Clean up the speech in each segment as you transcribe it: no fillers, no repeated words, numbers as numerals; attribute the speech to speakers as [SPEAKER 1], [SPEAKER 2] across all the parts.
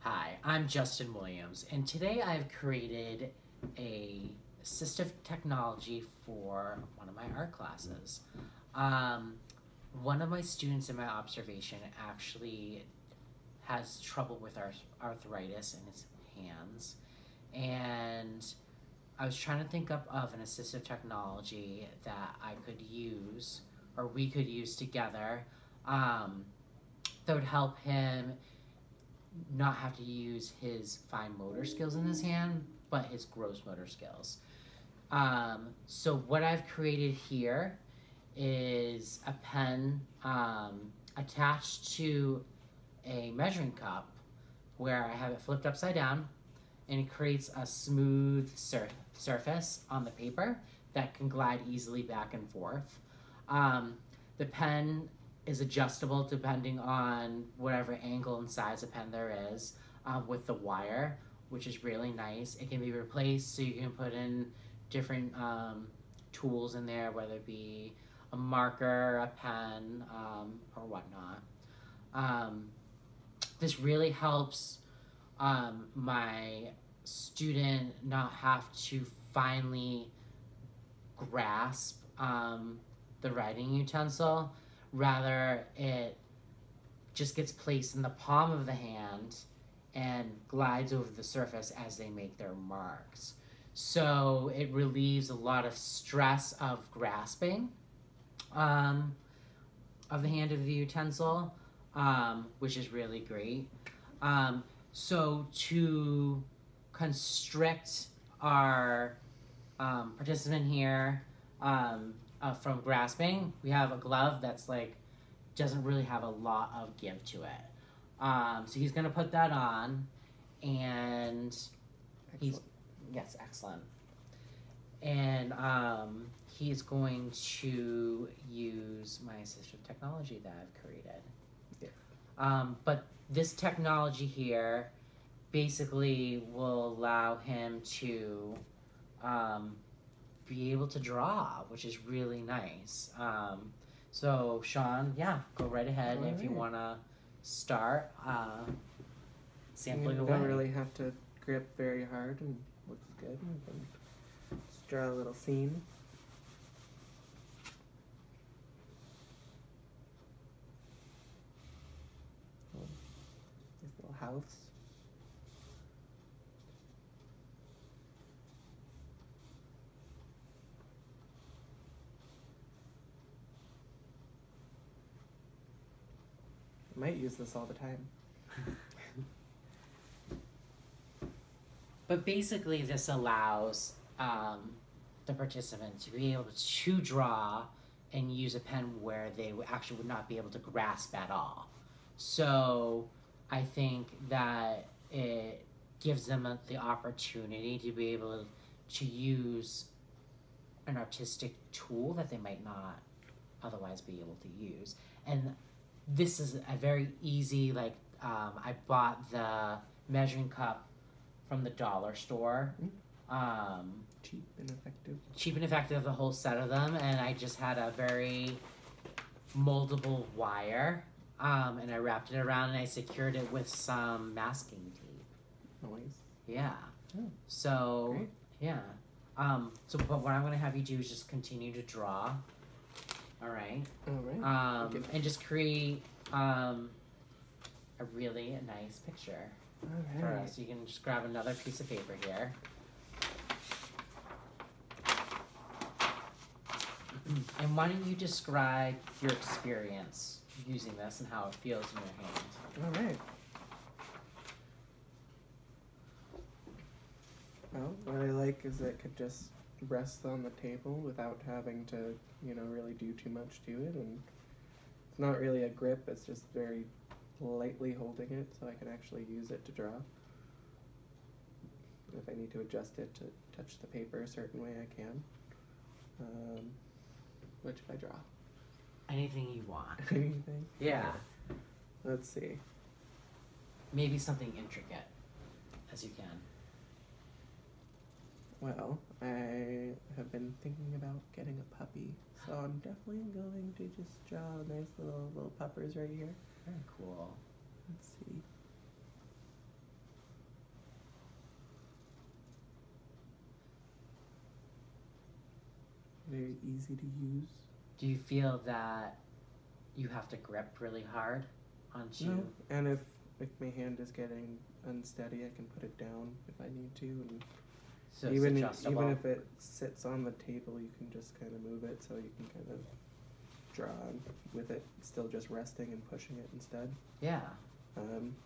[SPEAKER 1] Hi, I'm Justin Williams, and today I've created a assistive technology for one of my art classes. Um, One of my students in my observation actually has trouble with arthritis in his hands, and I was trying to think up of an assistive technology that I could use, or we could use together, um, that would help him not have to use his fine motor skills in his hand, but his gross motor skills. So what I've created here is a pen attached to a measuring cup where I have it flipped upside down, and it creates a smooth surface on the paper that can glide easily back and forth. The pen is adjustable depending on whatever angle and size of pen there is, with the wire, which is really nice. It can be replaced, so you can put in different tools in there, whether it be a marker, a pen, or whatnot. This really helps my student not have to finally grasp the writing utensil. Rather, it just gets placed in the palm of the hand and glides over the surface as they make their marks. So it relieves a lot of stress of grasping of the hand of the utensil, which is really great. So to constrict our participant here from grasping, we have a glove that's like doesn't really have a lot of give to it. So he's gonna put that on, and excellent. And he's going to use my assistive technology that I've created. Yeah. But this technology here basically will allow him to be able to draw, which is really nice. So Sean, yeah, go right ahead if you want to start sampling away.
[SPEAKER 2] You don't really have to grip very hard, and looks good. You can just draw a little scene. This little house. I might use this all the time.
[SPEAKER 1] But basically this allows the participant to be able to draw and use a pen where they actually would not be able to grasp at all. So I think that it gives them the opportunity to be able to use an artistic tool that they might not otherwise be able to use. And this is a very easy, like, I bought the measuring cup from the dollar store.
[SPEAKER 2] Cheap and effective.
[SPEAKER 1] Cheap and effective, the whole set of them, and I just had a very moldable wire, and I wrapped it around and I secured it with some masking tape.
[SPEAKER 2] Nice.
[SPEAKER 1] Yeah.
[SPEAKER 2] Oh,
[SPEAKER 1] so,
[SPEAKER 2] great.
[SPEAKER 1] Yeah. But what I'm going to have you do is just continue to draw. Alright.
[SPEAKER 2] Alright.
[SPEAKER 1] And just create a really nice picture for us. You can just grab another piece of paper here. And why don't you describe your experience using this and how it feels in your hand?
[SPEAKER 2] Alright. Well, what I like is it could just rest on the table without having to, really do too much to it, and it's not really a grip, it's just very lightly holding it so I can actually use it to draw. If I need to adjust it to touch the paper a certain way, I can. What should I draw?
[SPEAKER 1] Anything you want.
[SPEAKER 2] Anything?
[SPEAKER 1] Yeah.
[SPEAKER 2] Let's see.
[SPEAKER 1] Maybe something intricate, as you can.
[SPEAKER 2] Well, I have been thinking about getting a puppy, so I'm definitely going to just draw nice little puppers right here.
[SPEAKER 1] Very cool.
[SPEAKER 2] Let's see. very easy to use.
[SPEAKER 1] Do you feel that you have to grip really hard onto?
[SPEAKER 2] No, and if my hand is getting unsteady, I can put it down if I need to, and
[SPEAKER 1] So it's
[SPEAKER 2] even
[SPEAKER 1] adjustable.
[SPEAKER 2] even if it sits on the table, you can just kind of move it so you can kind of draw with it still just resting and pushing it instead.
[SPEAKER 1] Yeah.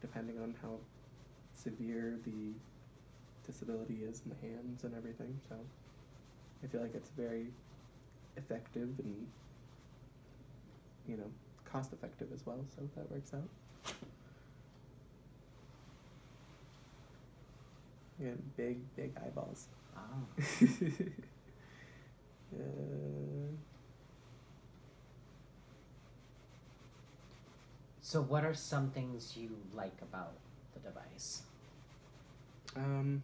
[SPEAKER 2] Depending on how severe the disability is in the hands and everything. So I feel like it's very effective and, you know, cost effective as well, so that works out. Yeah, big eyeballs.
[SPEAKER 1] Oh. So what are some things you like about the device?
[SPEAKER 2] I'm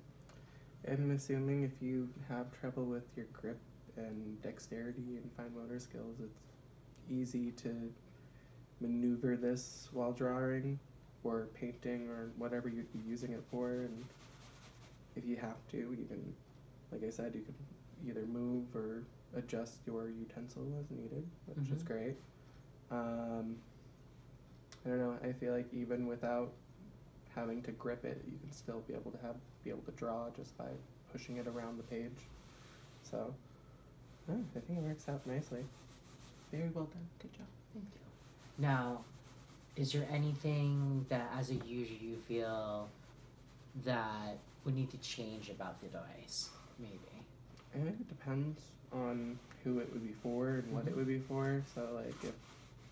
[SPEAKER 2] assuming if you have trouble with your grip and dexterity and fine motor skills, it's easy to maneuver this while drawing or painting or whatever you'd be using it for. And if you have to, you can, like I said, you can either move or adjust your utensil as needed, which is great. I don't know, I feel like even without having to grip it, you can still be able to draw just by pushing it around the page. So I think it works out nicely. Very well done. Good job.
[SPEAKER 1] Thank you. Now, is there anything that as a user you feel that would need to change about the device? Maybe.
[SPEAKER 2] I think it depends on who it would be for and what it would be for. So like if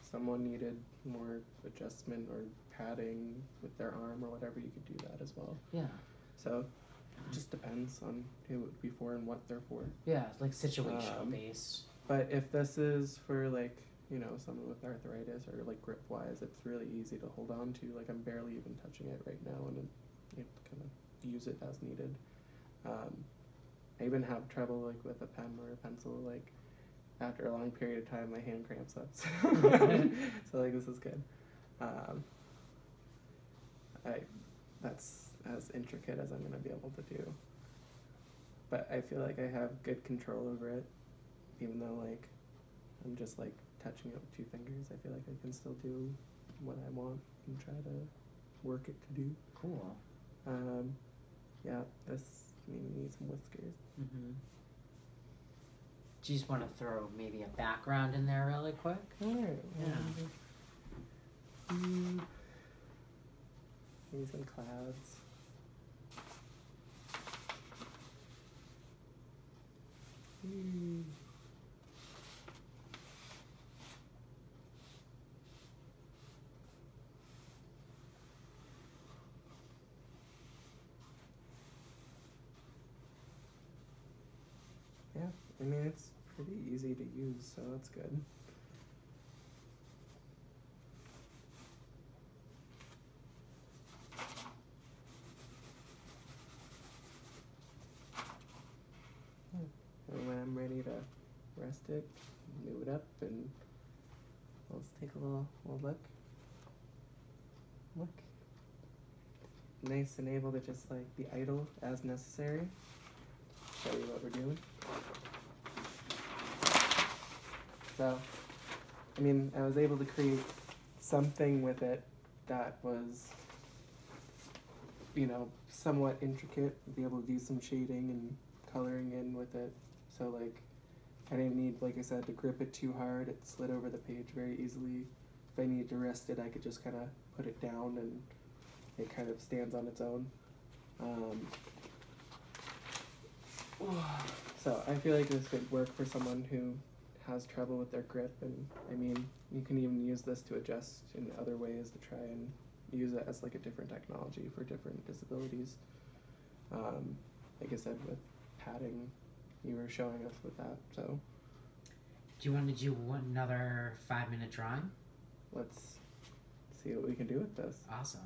[SPEAKER 2] someone needed more adjustment or padding with their arm or whatever, you could do that as well.
[SPEAKER 1] Yeah.
[SPEAKER 2] So it just depends on who it would be for and what they're for.
[SPEAKER 1] Yeah, like situational based.
[SPEAKER 2] But if this is for like, you know, someone with arthritis or like grip wise, it's really easy to hold on to. Like I'm barely even touching it right now, and you have to kind of use it as needed. I even have trouble like with a pen or a pencil. Like after a long period of time, my hand cramps up. So like this is good. That's as intricate as I'm gonna be able to do. But I feel like I have good control over it, even though like I'm just like touching it with 2 fingers. I feel like I can still do what I want and try to work it to do.
[SPEAKER 1] Cool.
[SPEAKER 2] Yeah, this needs some whiskers.
[SPEAKER 1] Do you just want to throw maybe a background in there really quick?
[SPEAKER 2] Alright.
[SPEAKER 1] Yeah.
[SPEAKER 2] Maybe some clouds. Yeah, I mean it's pretty easy to use, so that's good. And when I'm ready to rest it, move it up, and let's take a little look. Look. Nice and able to just like be idle as necessary. Show you what we're doing. So, I mean, I was able to create something with it that was, you know, somewhat intricate, be able to do some shading and coloring in with it. So like, I didn't need, like I said, to grip it too hard. It slid over the page very easily. If I needed to rest it, I could just kind of put it down and it kind of stands on its own. So I feel like this could work for someone who has trouble with their grip, and I mean, you can even use this to adjust in other ways to try and use it as like a different technology for different disabilities. Like I said, with padding, you were showing us with that, so.
[SPEAKER 1] Do you want to do another 5-minute drawing?
[SPEAKER 2] Let's see what we can do with this.
[SPEAKER 1] Awesome.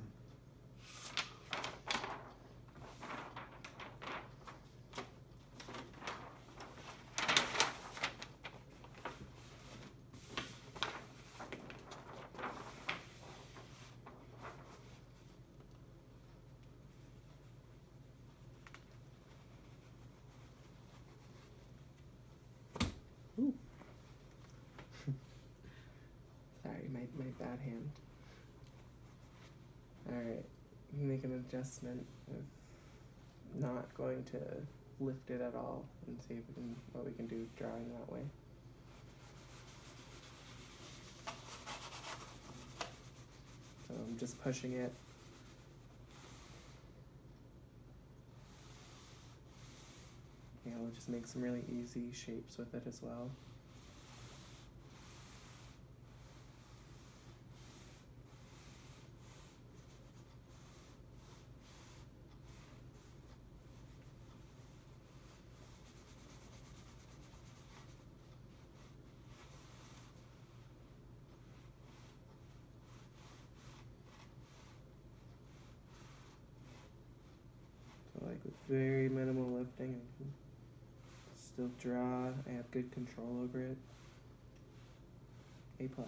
[SPEAKER 2] my bad hand. Alright, make an adjustment of not going to lift it at all and see if we can, what we can do drawing that way. So I'm just pushing it. Yeah, we'll just make some really easy shapes with it as well. So like with very minimal lifting, I can still draw. I have good control over it. A plus.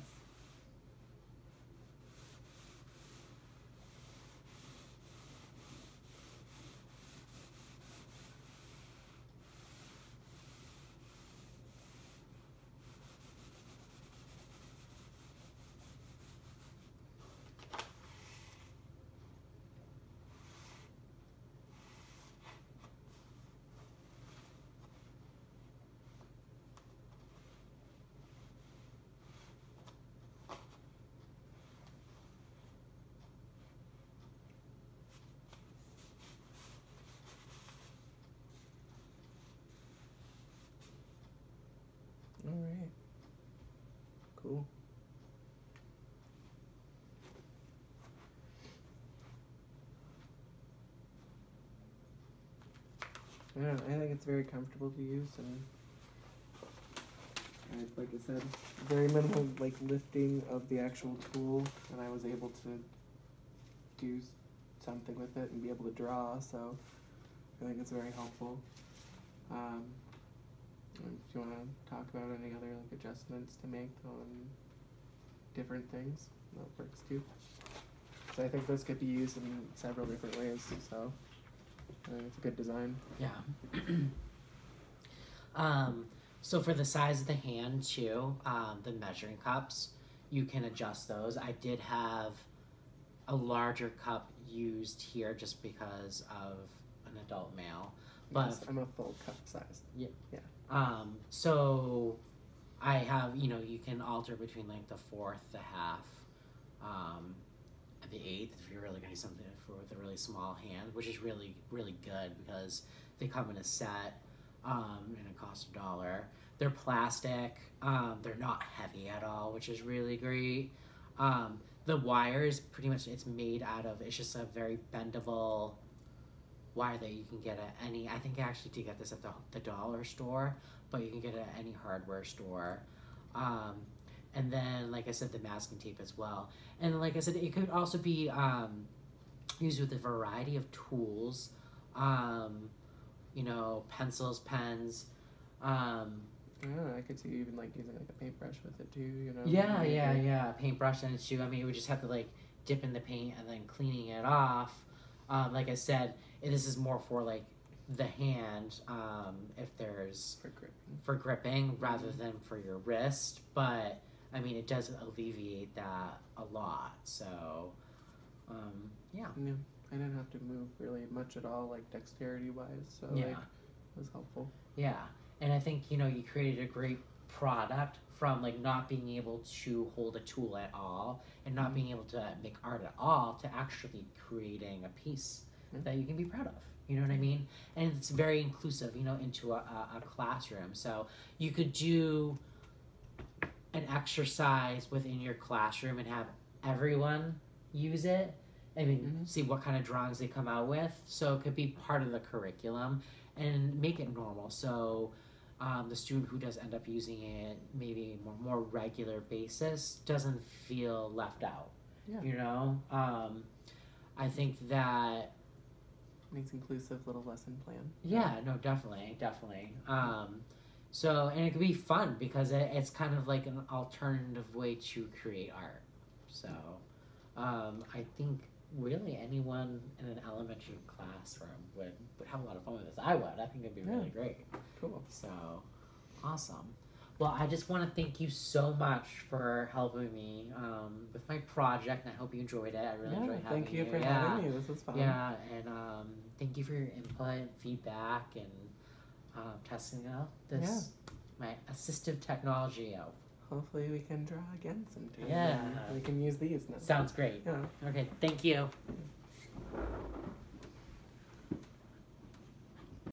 [SPEAKER 2] Alright. Cool. I don't know, I think it's very comfortable to use, and like I said, very minimal like lifting of the actual tool, and I was able to do something with it and be able to draw, so I think it's very helpful. If you want to talk about any other like adjustments to make on different things, that works too. So I think this could be used in several different ways, so I think it's a good design.
[SPEAKER 1] Yeah. So for the size of the hand too, the measuring cups, you can adjust those. I did have a larger cup used here just because of an adult male. But
[SPEAKER 2] Yes, I'm a full cup size.
[SPEAKER 1] Yeah.
[SPEAKER 2] Yeah.
[SPEAKER 1] So I have, you know, you can alter between like the fourth, the half, and the eighth if you're really gonna do something with a really small hand, which is really, really good because they come in a set, and it costs $1. They're plastic, they're not heavy at all, which is really great. The wire is pretty much, it's made out of, it's just a very bendable wire that you can get at any, I think actually to get this at the dollar store, but you can get it at any hardware store. And then, like I said, the masking tape as well. And like I said, it could also be used with a variety of tools, you know, pencils, pens.
[SPEAKER 2] I don't know, I could see you even like using like a paintbrush with it too, you know?
[SPEAKER 1] Yeah, paintbrush and too. I mean, you would just have to like dip in the paint and then cleaning it off. Like I said, this is more for like the hand, if there's for gripping rather than for your wrist. But I mean, it does alleviate that a lot. So, yeah.
[SPEAKER 2] Yeah, I didn't have to move really much at all, like dexterity wise. So
[SPEAKER 1] Yeah.
[SPEAKER 2] like, it was helpful.
[SPEAKER 1] Yeah, and I think, you know, you created a great product from like not being able to hold a tool at all and not being able to make art at all to actually creating a piece that you can be proud of. You know what I mean? And it's very inclusive, you know, into a classroom. So you could do an exercise within your classroom and have everyone use it. I mean, see what kind of drawings they come out with. So it could be part of the curriculum and make it normal. So the student who does end up using it maybe more regular basis doesn't feel left out.
[SPEAKER 2] Yeah.
[SPEAKER 1] You know? I think that
[SPEAKER 2] Makes inclusive little lesson plan.
[SPEAKER 1] yeah, no, definitely. So, and it could be fun because it's kind of like an alternative way to create art. So, I think really anyone in an elementary classroom would have a lot of fun with this. I would. I think it'd be really great.
[SPEAKER 2] Cool.
[SPEAKER 1] So, awesome. Well, I just want to thank you so much for helping me with my project, and I hope you enjoyed it. I really enjoyed having
[SPEAKER 2] thank you for
[SPEAKER 1] Yeah.
[SPEAKER 2] having me. This was fun.
[SPEAKER 1] Yeah, and thank you for your input and feedback and testing out this my assistive technology out.
[SPEAKER 2] Hopefully we can draw again sometime.
[SPEAKER 1] Yeah.
[SPEAKER 2] We can use these now.
[SPEAKER 1] Sounds great.
[SPEAKER 2] Yeah.
[SPEAKER 1] Okay, thank you.